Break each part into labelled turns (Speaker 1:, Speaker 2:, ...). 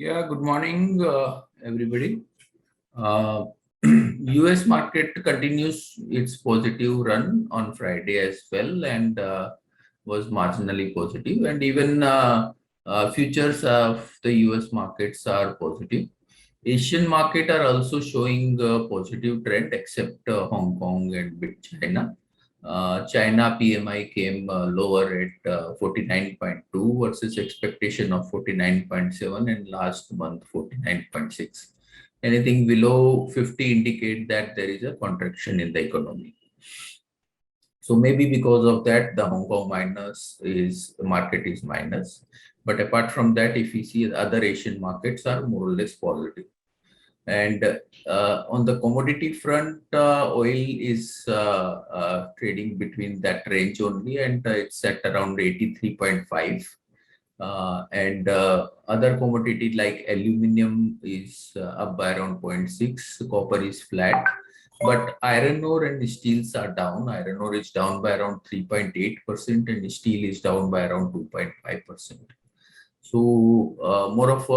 Speaker 1: Yeah, good morning, everybody. Uh, US market continues its positive run on Friday as well and was marginally positive, and even futures of the US markets are positive. Asian market are also showing a positive trend except Hong Kong and bit China. China PMI came lower at 49.2 versus expectation of 49.7, and last month 49.6. Anything below 50 indicate that there is a contraction in the economy. So maybe because of that, the Hong Kong market is minus. But apart from that, if we see other Asian markets are more or less positive. And on the commodity front, oil is trading between that range only, and it's at around 83.5. And other commodity like aluminum is up by around 0.6, copper is flat, but iron ore and steels are down. Iron ore is down by around 3.8%, and steel is down by around 2.5%. So more of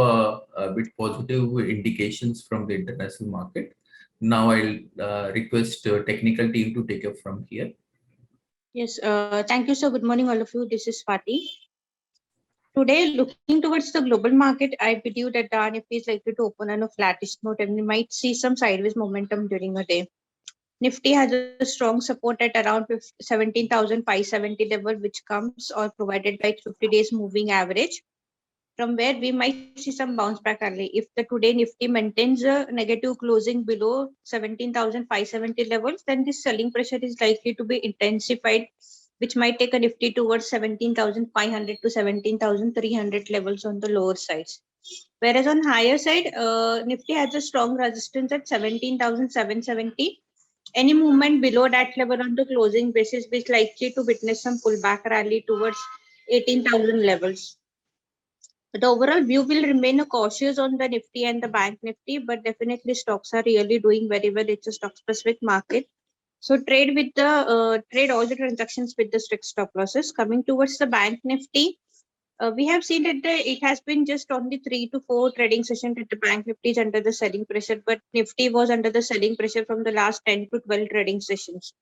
Speaker 1: a bit positive indications from the international market. Now I'll request technical team to take up from here.
Speaker 2: Yes, thank you. So, good morning, all of you. This is Swati. Today, looking towards the global market, I believe that the Nifty is likely to open on a flattish note and we might see some sideways momentum during the day. Nifty has a strong support at around 17,570 level, which comes or provided by 50 days moving average, from where we might see some bounce back early. If the today Nifty maintains a negative closing below 17,570 levels, then this selling pressure is likely to be intensified, which might take a Nifty towards 17,500 to 17,300 levels on the lower sides. Whereas on higher side, Nifty has a strong resistance at 17,770. Any movement below that level on the closing basis is likely to witness some pullback rally towards 18,000 levels. The overall view will remain cautious on the Nifty and the Bank Nifty, but definitely stocks are really doing very well. It's a stock specific market. So trade all the transactions with the strict stop losses. Coming towards the Bank Nifty, we have seen that it has been just only 3 to 4 trading sessions that the Bank Nifty is under the selling pressure, but Nifty was under the selling pressure from the last 10 to 12 trading sessions.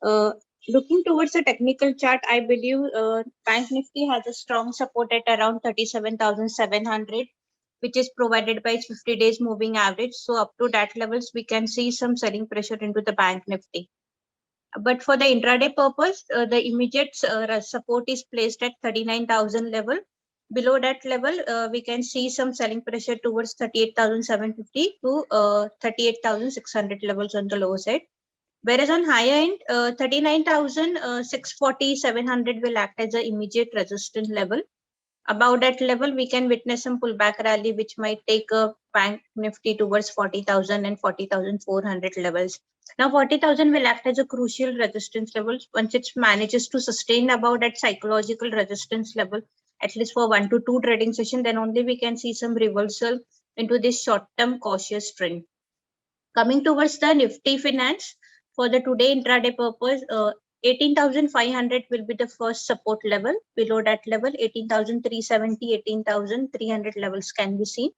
Speaker 2: Uh, Looking towards the technical chart, I believe Bank Nifty has a strong support at around 37,700, which is provided by its 50 days moving average. So up to that levels, we can see some selling pressure into the Bank Nifty. But for the intraday purpose, the immediate support is placed at 39,000 level. Below that level, we can see some selling pressure towards 38,750 to 38,600 levels on the lower side. Whereas on higher end, 39,640, 700 will act as an immediate resistance level. Above that level, we can witness some pullback rally, which might take a Bank Nifty towards 40,000 and 40,400 levels. Now, 40,000 will act as a crucial resistance level. Once it manages to sustain above that psychological resistance level, at least for 1 to 2 trading session, then only we can see some reversal into this short-term cautious trend. Coming towards the Nifty Finance, for the today intraday purpose, 18,500 will be the first support level. Below that level, 18,370, 18,300 levels can be seen.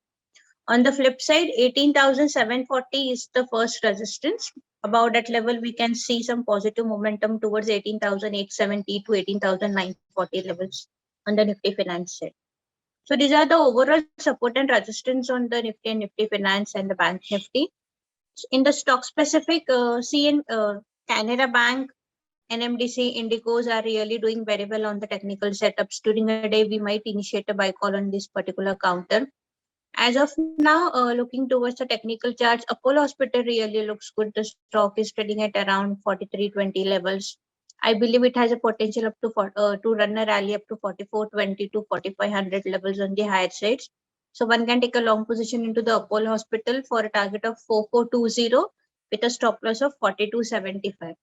Speaker 2: On the flip side, 18,740 is the first resistance. Above that level, we can see some positive momentum towards 18,870 to 18,940 levels on the Nifty Finance side. So these are the overall support and resistance on the Nifty and Nifty Finance and the Bank Nifty. In the stock specific, CN, Canada Bank, NMDC, Indigos are really doing very well on the technical setups. During a day, we might initiate a buy call on this particular counter. As of now, looking towards the technical charts, Apollo Hospital really looks good. The stock is trading at around 43.20 levels. I believe it has a potential up to run a rally up to 44.20 to 4500 levels on the higher sides. So one can take a long position into the Apollo Hospital for a target of 4420 with a stop loss of 42.75.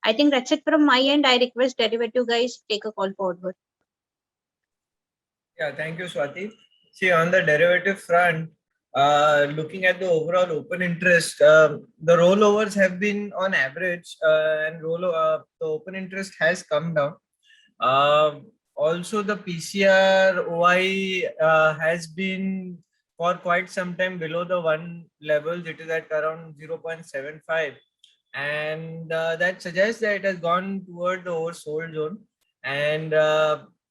Speaker 2: I think that's it from my end. I request derivative guys take a call forward.
Speaker 3: Yeah, thank you, Swati. See, on the derivative front, looking at the overall open interest, the rollovers have been on average, and the open interest has come down. Also, the PCR OI has been for quite some time below the 1 levels. It is at around 0.75, and that suggests that it has gone toward the oversold zone, and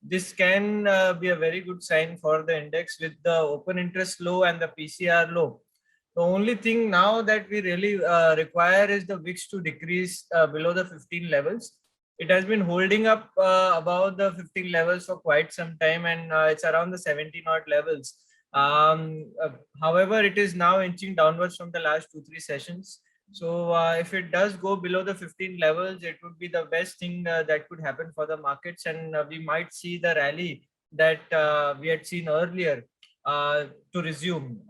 Speaker 3: this can be a very good sign for the index with the open interest low and the PCR low. The only thing now that we really require is the VIX to decrease below the 15 levels. It has been holding up above the 15 levels for quite some time, and it's around the 17 odd levels. However, it is now inching downwards from the last 2-3 sessions. So if it does go below the 15 levels, it would be the best thing that could happen for the markets, and we might see the rally that we had seen earlier to resume.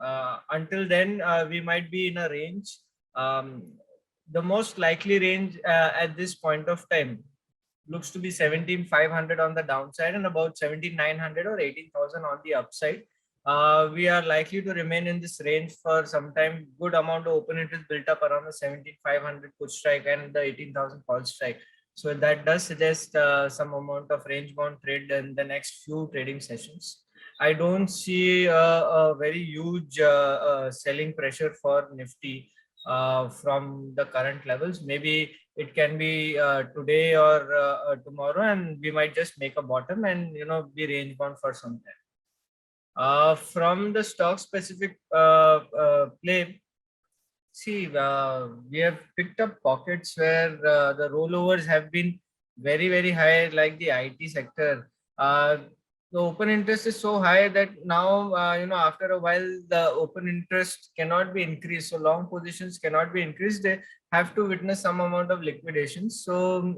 Speaker 3: Until then, we might be in a range. The most likely range at this point of time looks to be 17,500 on the downside and about 17,900 or 18,000 on the upside. We are likely to remain in this range for some time. Good amount of open interest built up around the 17,500 put strike and the 18,000 call strike. So that does suggest some amount of range bound trade in the next few trading sessions. I don't see a very huge selling pressure for Nifty from the current levels. Maybe it can be today or tomorrow, and we might just make a bottom and be range bound for some time. From the stock specific play, see, we have picked up pockets where the rollovers have been very high, like the IT sector. The open interest is so high that now, after a while, the open interest cannot be increased. So long positions cannot be increased. They have to witness some amount of liquidation. So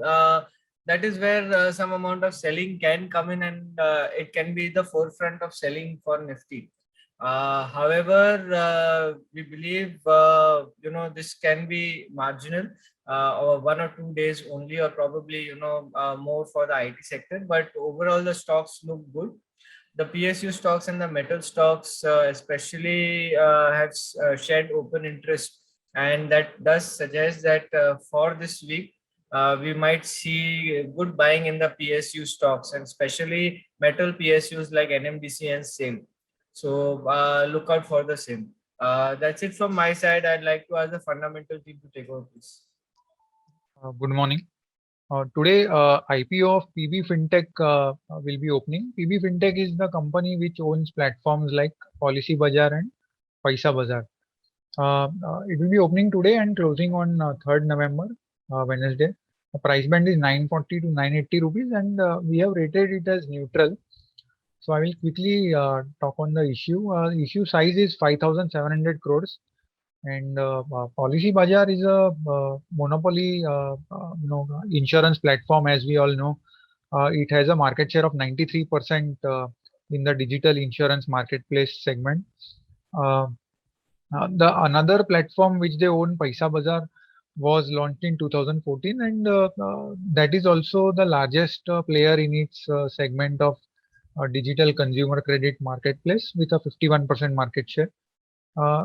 Speaker 3: that is where some amount of selling can come in, and it can be the forefront of selling for Nifty. However, we believe this can be marginal, or 1 or 2 days only, or probably more for the IT sector. But overall, the stocks look good. The PSU stocks and the metal stocks, especially, have shed open interest, and that does suggest that for this week, we might see good buying in the PSU stocks, and especially metal PSUs like NMDC and SAIL. So look out for the same. That's it from my side. I'd like to ask the fundamental team to take over, please.
Speaker 4: Good morning. Today, IPO of PB Fintech will be opening. PB Fintech is the company which owns platforms like Policybazaar and Paisabazaar. It will be opening today and closing on 3rd November, Wednesday. The price band is 940 to 980 rupees, and we have rated it as neutral. So I will quickly talk on the issue. Issue size is 5,700 crores, and Policybazaar is a monopoly, insurance platform. As we all know, it has a market share of 93% in the digital insurance marketplace segment. The another platform which they own, Paisabazaar, was launched in 2014, and that is also the largest player in its segment of digital consumer credit marketplace with a 51% market share.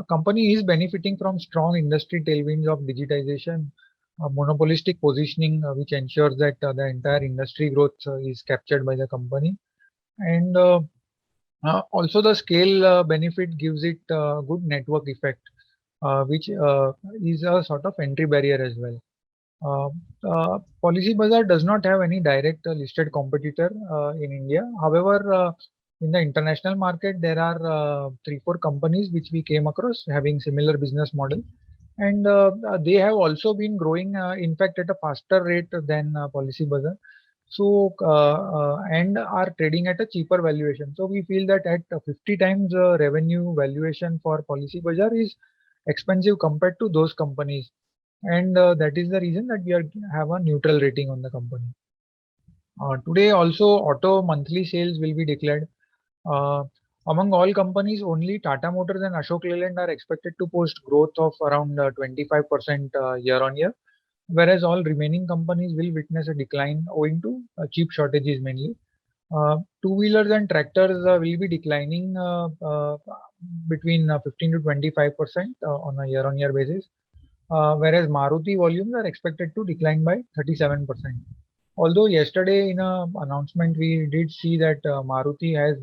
Speaker 4: Company is benefiting from strong industry tailwinds of digitization, monopolistic positioning, which ensures that the entire industry growth is captured by the company, and also the scale benefit gives it good network effect, which is a sort of entry barrier as well. Policybazaar does not have any direct listed competitor in India. However, in the international market, there are 3-4 companies which we came across having similar business model, and they have also been growing, in fact, at a faster rate than Policybazaar. So and are trading at a cheaper valuation. So we feel that at 50 times revenue valuation for Policybazaar is expensive compared to those companies, and that is the reason that we have a neutral rating on the company. Today also auto monthly sales will be declared. Among all companies, only Tata Motors and Ashok Leyland are expected to post growth of around 25% year on year, whereas all remaining companies will witness a decline owing to chip shortages mainly. Two-wheelers and tractors will be declining between 15 to 25% on a year-on-year basis, whereas Maruti volumes are expected to decline by 37%. Although yesterday in a announcement we did see that Maruti has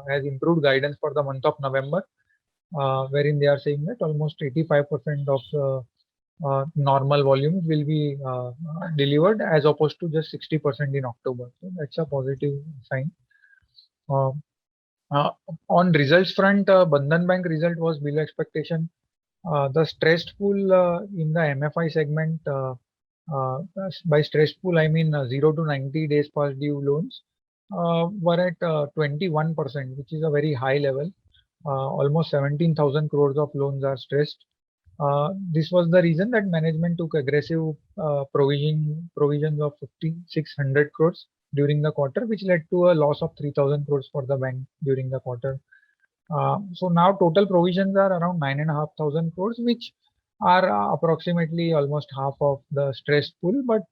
Speaker 4: has improved guidance for the month of November, wherein they are saying that almost 85% of normal volumes will be delivered as opposed to just 60% in October. So that's a positive sign. Uh, uh, on results front, Bandhan Bank result was below expectation. The stressed pool in the MFI segment, by stressed pool I mean 0 to 90 days past due loans, were at 21%, which is a very high level. Almost 17,000 crores of loans are stressed. This was the reason that management took aggressive provisions of 5,600 crores during the quarter, which led to a loss of 3,000 crores for the bank during the quarter. So now total provisions are around 9,500 crores, which are approximately almost half of the stressed pool. But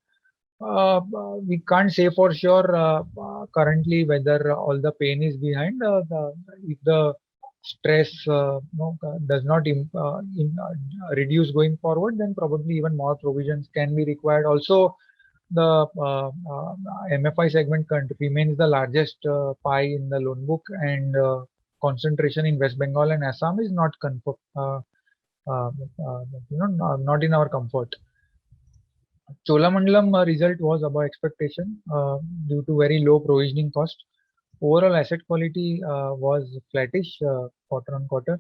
Speaker 4: we can't say for sure currently whether all the pain is behind. If the stress does not reduce going forward, then probably even more provisions can be required. Also, the MFI segment remains the largest pie in the loan book, and concentration in West Bengal and Assam is not not in our comfort. Cholamandalam result was above expectation due to very low provisioning cost. Overall asset quality was flattish quarter on quarter.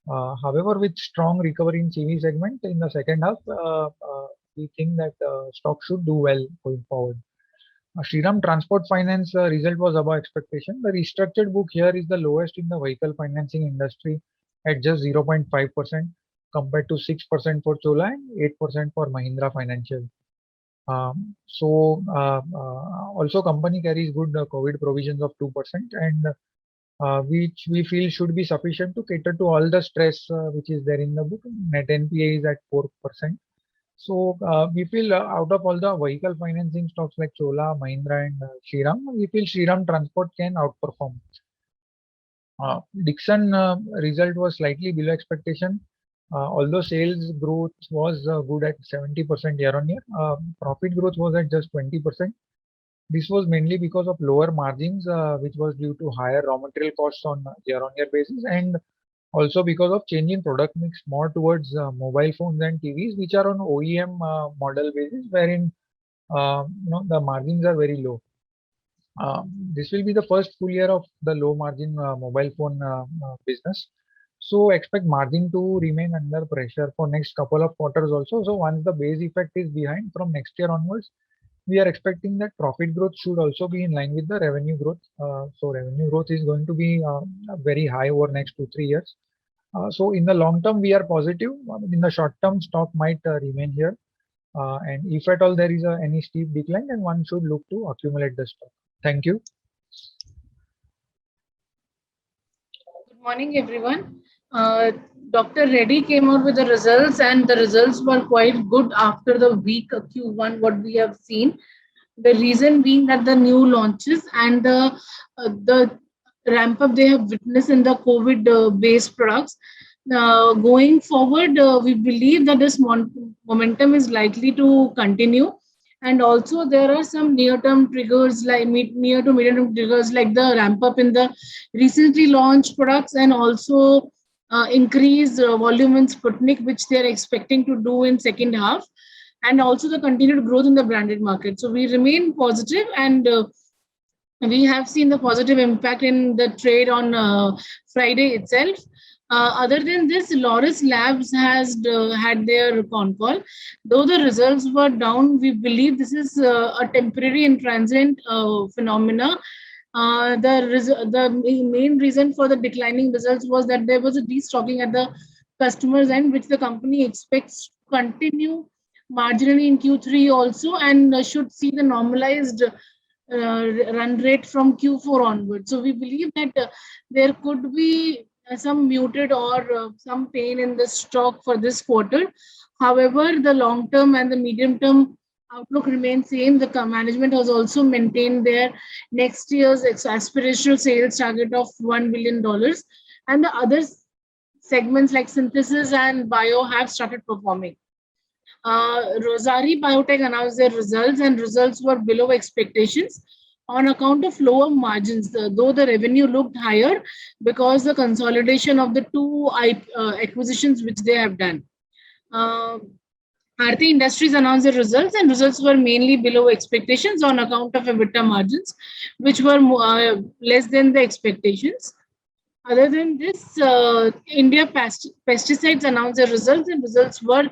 Speaker 4: However, with strong recovery in CV segment in the second half, we think that stock should do well going forward. Shriram Transport Finance result was above expectation. The restructured book here is the lowest in the vehicle financing industry at just 0.5% compared to 6% for Chola and 8% for Mahindra Financial. Also company carries good COVID provisions of 2%, and which we feel should be sufficient to cater to all the stress which is there in the book. Net NPA is at 4%. So we feel out of all the vehicle financing stocks like Chola, Mahindra, and Shriram, we feel Shriram Transport can outperform. Dixon result was slightly below expectation. Although sales growth was good at 70% year on year, profit growth was at just 20%. This was mainly because of lower margins, which was due to higher raw material costs on year-on-year basis, and also because of change in product mix more towards mobile phones and TVs, which are on OEM model basis, wherein the margins are very low. This will be the first full year of the low margin mobile phone business. So expect margin to remain under pressure for next couple of quarters also. So once the base effect is behind from next year onwards, we are expecting that profit growth should also be in line with the revenue growth. So revenue growth is going to be very high over next 2-3 years. So in the long term, we are positive. In the short term, stock might remain here. And if at all there is any steep decline, then one should look to accumulate the stock. Thank you.
Speaker 5: Good morning, everyone. Dr. Reddy came out with the results, and the results were quite good after the weak Q1, what we have seen. The reason being that the new launches and the ramp up they have witnessed in the COVID based products. Going forward, we believe that this momentum is likely to continue. And also, there are some near-term triggers, like near to medium-term triggers, like the ramp up in the recently launched products, and also increase volume in Sputnik, which they are expecting to do in second half, and also the continued growth in the branded market. So we remain positive, and we have seen the positive impact in the trade on Friday itself. Other than this, Laurus Labs has had their con call. Though the results were down, we believe this is a temporary and transient phenomena. The main reason for the declining results was that there was a destocking at the customers end, which the company expects to continue marginally in Q3 also, and should see the normalized run rate from Q4 onwards. So we believe that there could be some muted or some pain in the stock for this quarter. However, the long term and the medium term outlook remains same. The management has also maintained their next year's aspirational sales target of $1 billion, and the other segments like synthesis and bio have started performing. Rosari Biotech announced their results, and results were below expectations on account of lower margins, though the revenue looked higher because the consolidation of the two acquisitions which they have done. Uh, Aarti Industries announced their results, and results were mainly below expectations on account of EBITDA margins, which were less than the expectations. Other than this, India Pesticides announced their results, and results were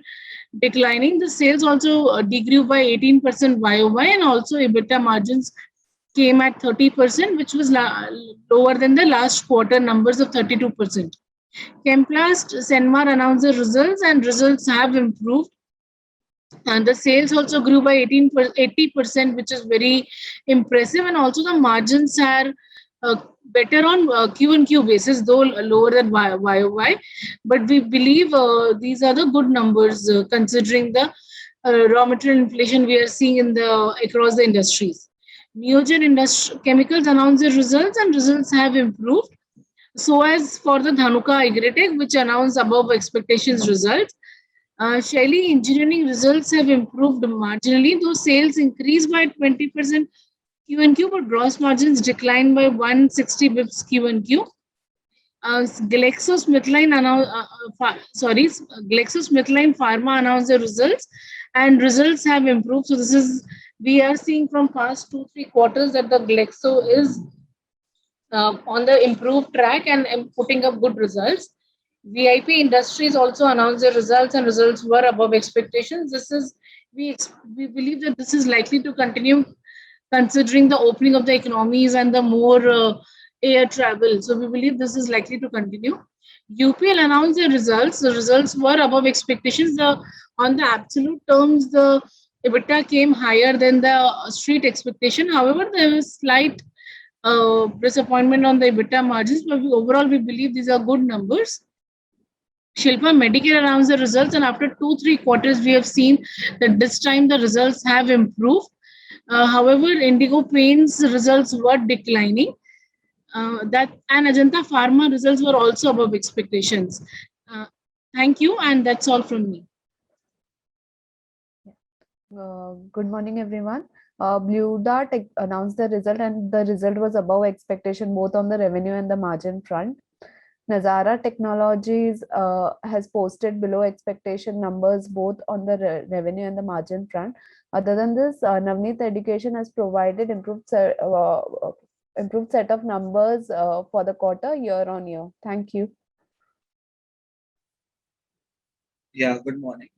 Speaker 5: declining. The sales also degrew by 18% YOY, and also EBITDA margins came at 30%, which was lower than the last quarter numbers of 32%. Chemplast Senmar announced the results, and results have improved. And the sales also grew by 80%, which is very impressive. And also the margins are better on Q and Q basis, though lower than YOY. But we believe these are the good numbers considering the raw material inflation we are seeing in the across the industries. Neogen Chemicals announced the results, and results have improved. So as for the Dhanuka Agritech, which announced above expectations results, Shaili Engineering results have improved marginally, though sales increased by 20% Q and Q, but gross margins declined by 160 bips Q and Q. GlaxoSmithKline Pharma announced the results, and results have improved. So this is, we are seeing from past 2-3 quarters that the Glaxo is on the improved track and putting up good results. VIP Industries also announced their results, and results were above expectations. This is, we believe that this is likely to continue considering the opening of the economies and the more air travel. So we believe this is likely to continue. UPL announced their results. The results were above expectations. On the absolute terms, the EBITDA came higher than the street expectation. However, there was slight disappointment on the EBITDA margins, but overall we believe these are good numbers. Shilpa Medicare announced the results, and after 2-3 quarters, we have seen that this time the results have improved. However, Indigo Paints results were declining. And Ajanta Pharma results were also above expectations. Thank you, and that's all from me.
Speaker 6: Good morning, everyone. Blue Dart announced the result, and the result was above expectation both on the revenue and the margin front. Nazara Technologies has posted below expectation numbers both on the revenue and the margin front. Other than this, Navneet Education has provided improved set of numbers for the quarter year on year. Thank you.
Speaker 7: Yeah, good morning.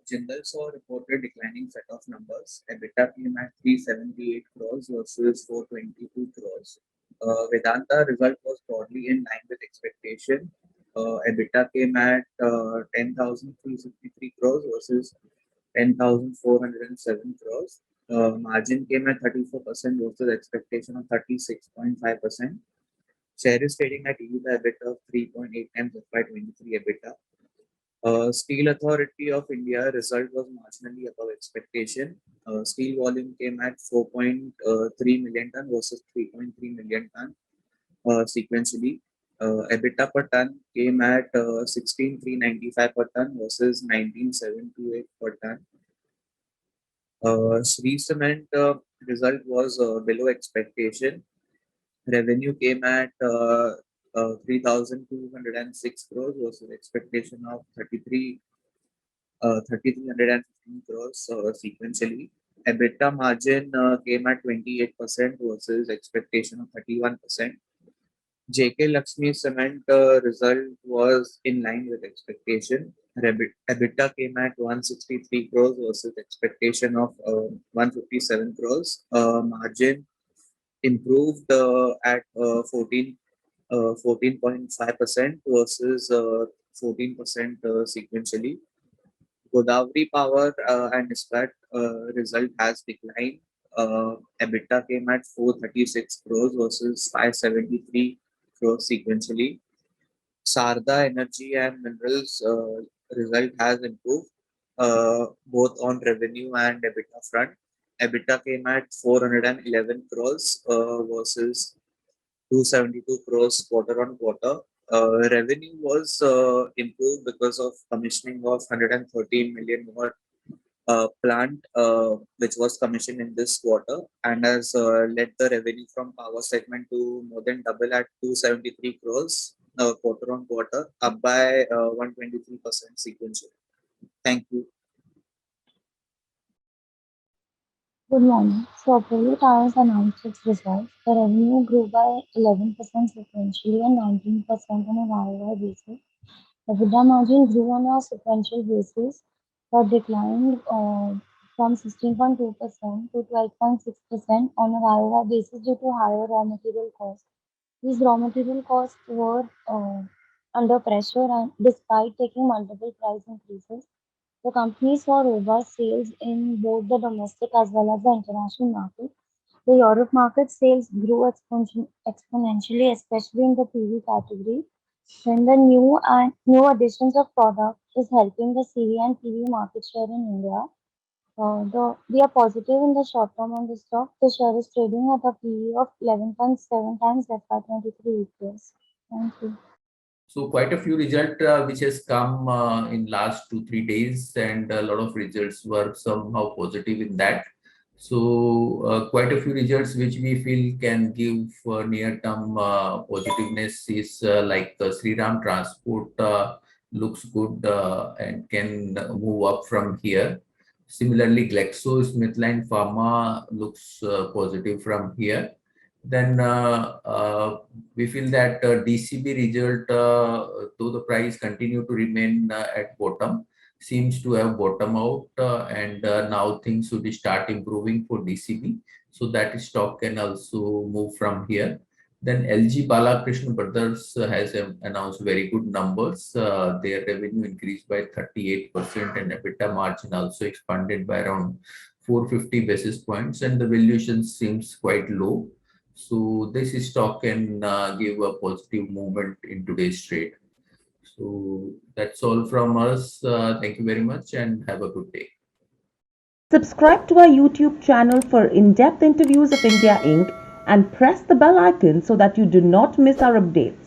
Speaker 7: Jindal saw reported declining set of numbers. EBITDA came at 378 crores versus 422 crores. Vedanta result was broadly in line with expectation. EBITDA came at 10,363 crores versus 10,407 crores. Margin came at 34% versus expectation of 36.5%. Share is trading at EBITDA of 3.8 times FY23 EBITDA. Steel Authority of India result was marginally above expectation. Steel volume came at 4.3 million ton versus 3.3 million ton sequentially. EBITDA per ton came at 16,395 per ton versus 19,728 per ton. Shree Cement result was below expectation. Revenue came at 3,206 crores versus expectation of 3,315 crores sequentially. EBITDA margin came at 28% versus expectation of 31%. JK Lakshmi Cement result was in line with expectation. EBITDA came at 163 crores versus expectation of 157 crores. Margin improved at 14.5% versus 14% sequentially. Godavari Power and Ispat result has declined. EBITDA came at 436 crores versus 573 crores sequentially. Sarda Energy and Minerals result has improved both on revenue and EBITDA front. EBITDA came at 411 crores versus 272 crores quarter on quarter. Revenue was improved because of commissioning of 113 million watt plant which was commissioned in this quarter and has led the revenue from power segment to more than double at 273 crores quarter on quarter, up by 123% sequentially. Thank you.
Speaker 8: Good morning. So Apollo Tires announced its results. The revenue grew by 11% sequentially and 19% on a YoY basis. EBITDA margin grew on a sequential basis, but declined from 16.2% to 12.6% on a YoY basis due to higher raw material costs. These raw material costs were under pressure, and despite taking multiple price increases, the company saw robust sales in both the domestic as well as the international market. The Europe market sales grew exponentially, especially in the PV category. Then the new additions of product is helping the CV and PV market share in India. We are positive in the short term on the stock. The share is trading at a PE of 11.7 times FY23 EPS. Thank you.
Speaker 1: So quite a few results which has come in last 2-3 days, and a lot of results were somehow positive in that. So quite a few results which we feel can give near-term positiveness is like Shriram Transport looks good and can move up from here. Similarly, GlaxoSmithKline Pharma looks positive from here. Then we feel that DCB result, though the price continue to remain at bottom, seems to have bottom out, and now things should start improving for DCB, so that stock can also move from here. Then LG Balakrishna Brothers has announced very good numbers. Their revenue increased by 38% and EBITDA margin also expanded by around 450 basis points, and the valuation seems quite low. So this stock can give a positive movement in today's trade. So that's all from us. Thank you very much and have a good day.
Speaker 9: Subscribe to our YouTube channel for in-depth interviews of India Inc. and press the bell icon so that you do not miss our updates.